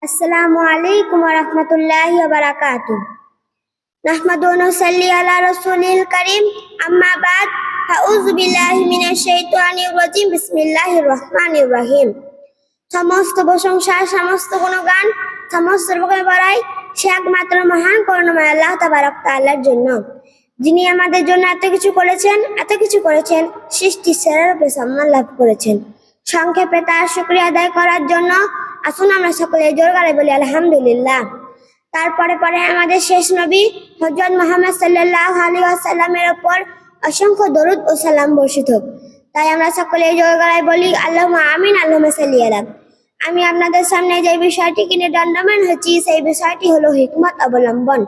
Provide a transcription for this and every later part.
अस्सलामु अलैकुम वरहमतुल्लाहि वबरकातुह। नहमदुहु व नुसल्ली अला रसूलिल करीम, अम्मा बाद, अऊज़ु बिल्लाहि मिनाश शाइतानिर राजीम, बिस्मिल्लाहिर रहमानिर रहीम। সমস্ত প্রশংসা, সমস্ত গুণগান, সমস্ত বড়াই সে একমাত্র মহান করুণাময় আল্লাহ তাবারক তাআলার জন্য, যিনি আমাদের জন্য এত কিছু করেছেন, সৃষ্টির সেরা রূপে সম্মান লাভ করেছেন। সংক্ষেপে তার শুকরিয়া আদায় করার জন্য আসুন আমরা সকলে জোর গলায় বলি আলহামদুলিল্লাহ। তারপরে আমাদের শেষ নবী হযরত মুহাম্মদ সাল্লাল্লাহু আলাইহি ওয়াসাল্লামের উপর অসংখ্য দরুদ ও সালাম বর্ষিত হোক। তাই আমরা সকলে জোর গলায় বলি আল্লাহুম্মা আমিন, আল্লাহুম্মা সাল্লি আলা। আমি আপনাদের সামনে যে বিষয়টি কিনে দণ্ডায়মান হয়েছি সেই বিষয়টি হলো হিকমত অবলম্বন।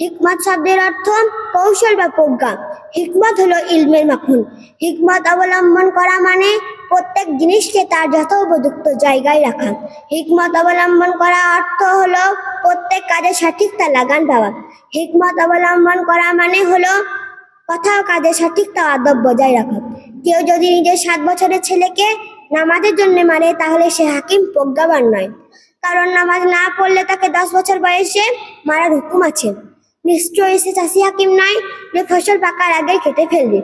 হিকমত শব্দের অর্থ কৌশল বা প্রজ্ঞা। হিকমত হলো ইলমের মাখন। হিকমত অবলম্বন করা মানে প্রত্যেক জিনিসকে তার যথোপযুক্ত জায়গায় রাখা। হিকমত অবলম্বন করা অর্থ হলো প্রত্যেক কাজে সঠিক তা লাগান পাওয়া। হিকমত অবলম্বন করা মানে হলো কথা ও কাজে সঠিক তা আদব বজায় রাখা। কেউ যদি নিজের 7 বছরের ছেলেকে নামাজের জন্য মারে তাহলে সে হাকিম প্রজ্ঞাবান নয়, কারণ নামাজ না পড়লে তাকে 10 বছর বয়সে মারার হুকুম আছে। নিশ্চয়ই সে চাষি হাকিম নয় যে ফসল পাকার আগে কেটে ফেলবে।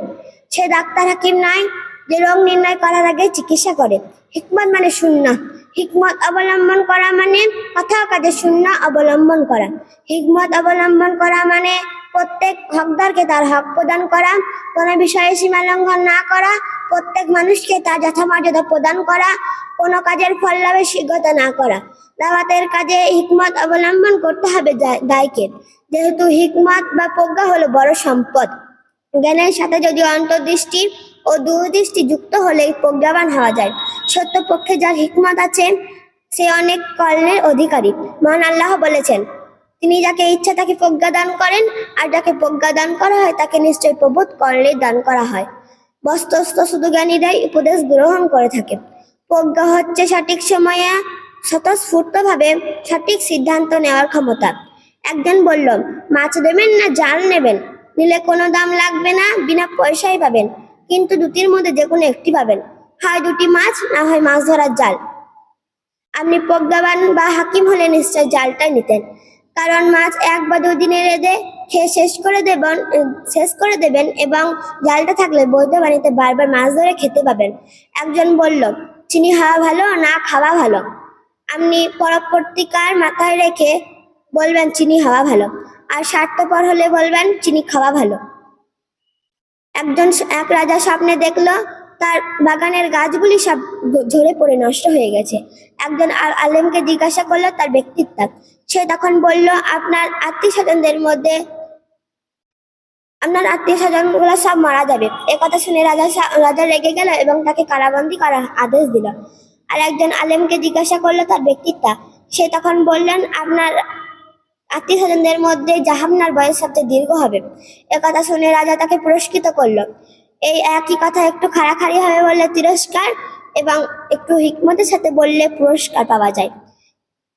সে ডাক্তার হাকিম নয় যে রোগ নির্ণয় করার আগে চিকিৎসা করে। হিকমত মানে সুন্নাহ। হিকমত অবলম্বন করা মানে কথা ও কাজে সুন্নাহ অবলম্বন করা। হিকমত অবলম্বন করা মানে প্রত্যেক হকদারকে তার হক প্রদান করা, কোনো বিষয়ে সীমা লঙ্ঘন না করা, প্রত্যেক মানুষকে তার যথামর্যাদা প্রদান করা, কোনো কাজের ফল লাভের শীঘ্রতা না করা। দাওয়াতের কাজে হিকমত অবলম্বন করতে হবে দায়কে, যেহেতু হিকমত বা প্রজ্ঞা হলো বড় সম্পদ। জ্ঞানের সাথে যদি অন্তর্দৃষ্টি ও দূরদৃষ্টি যুক্ত হলে প্রজ্ঞাবান হওয়া যায়। সত্য পক্ষে যার হিকমত আছে সে অনেক কর্ণের অধিকারী। মহান আল্লাহ বলেছেন, তিনি যাকে ইচ্ছা তাকে প্রজ্ঞা দান করেন, আর যাকে প্রজ্ঞা দান করা হয় তাকে নিশ্চয়ই প্রবোধ কর্ণের দান করা হয়। বস্তুস্থ শুধু জ্ঞানীরাই উপদেশ গ্রহণ করে থাকে। প্রজ্ঞা হচ্ছে সঠিক সময়ে স্বতঃস্ফূর্তভাবে সঠিক সিদ্ধান্ত নেওয়ার ক্ষমতা। একজন বলল, মাছ দেবেন না জাল নেবেন? নিলে কোনো দাম লাগবে না, বিনা পয়সায় পাবেন, কিন্তু দুটির মধ্যে যে কোনো একটি পাবেন, হয় দুটি মাছ না হয় মাছ ধরার জাল। আপনি প্রজ্ঞাবান বা হাকিম হলে নিশ্চয় জালটাই নিতেন, কারণ মাছ 1 বা 2 দিনে রেঁধে খেয়ে শেষ করে দেবেন এবং জালটা থাকলে বৈধ বাণীতে বারবার মাছ ধরে খেতে পাবেন। একজন বলল, চিনি খাওয়া ভালো না খাওয়া ভালো? আপনি পরবর্তীকার মাথায় রেখে বলবেন চিনি খাওয়া ভালো, আর স্বার্থপর হলে বলবেন চিনি খাওয়া ভালো। এক রাজা স্বপ্নে দেখলো তার বাগানের গাছগুলি সব ঝরে পড়ে নষ্ট হয়ে গেছে। একজন আলেমকে জিজ্ঞাসা করলো তার ব্যক্তিত্ব। সে তখন বলল, আপনার আত্মীয় স্বজনগুলো সব মারা যাবে। একথা শুনে রাজা রেগে গেল এবং তাকে কারাবন্দী করার আদেশ দিল। আর একজন আলেমকে জিজ্ঞাসা করলো তার ব্যক্তিত্ব। সে তখন বললেন, আপনার আত্মীয় স্বজনদের মধ্যে জাহান্নার বয়স সবচেয়ে দীর্ঘ হবে। একথা শুনে রাজা তাকে পুরস্কৃত করলো। এই একই কথা একটু খাড়াখাড়ি ভাবে বললে তিরস্কার, এবং একটু হিকমতের সাথে বললে পুরস্কার পাওয়া যায়।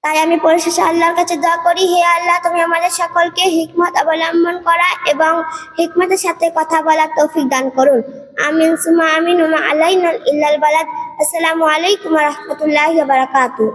তাই আমি পরিশেষে আল্লাহর কাছে দোয়া করি, হে আল্লাহ, তুমি আমাদের সকলকে হিকমত অবলম্বন করা এবং হিকমতের সাথে কথা বলার তৌফিক দান করুন। আমিন সুম্মা আমিন। ওয়া মা আলাইনা ইল্লাল বালাগ। আসসালামু আলাইকুম ওয়া রাহমাতুল্লাহি ওয়া বারাকাতুহু।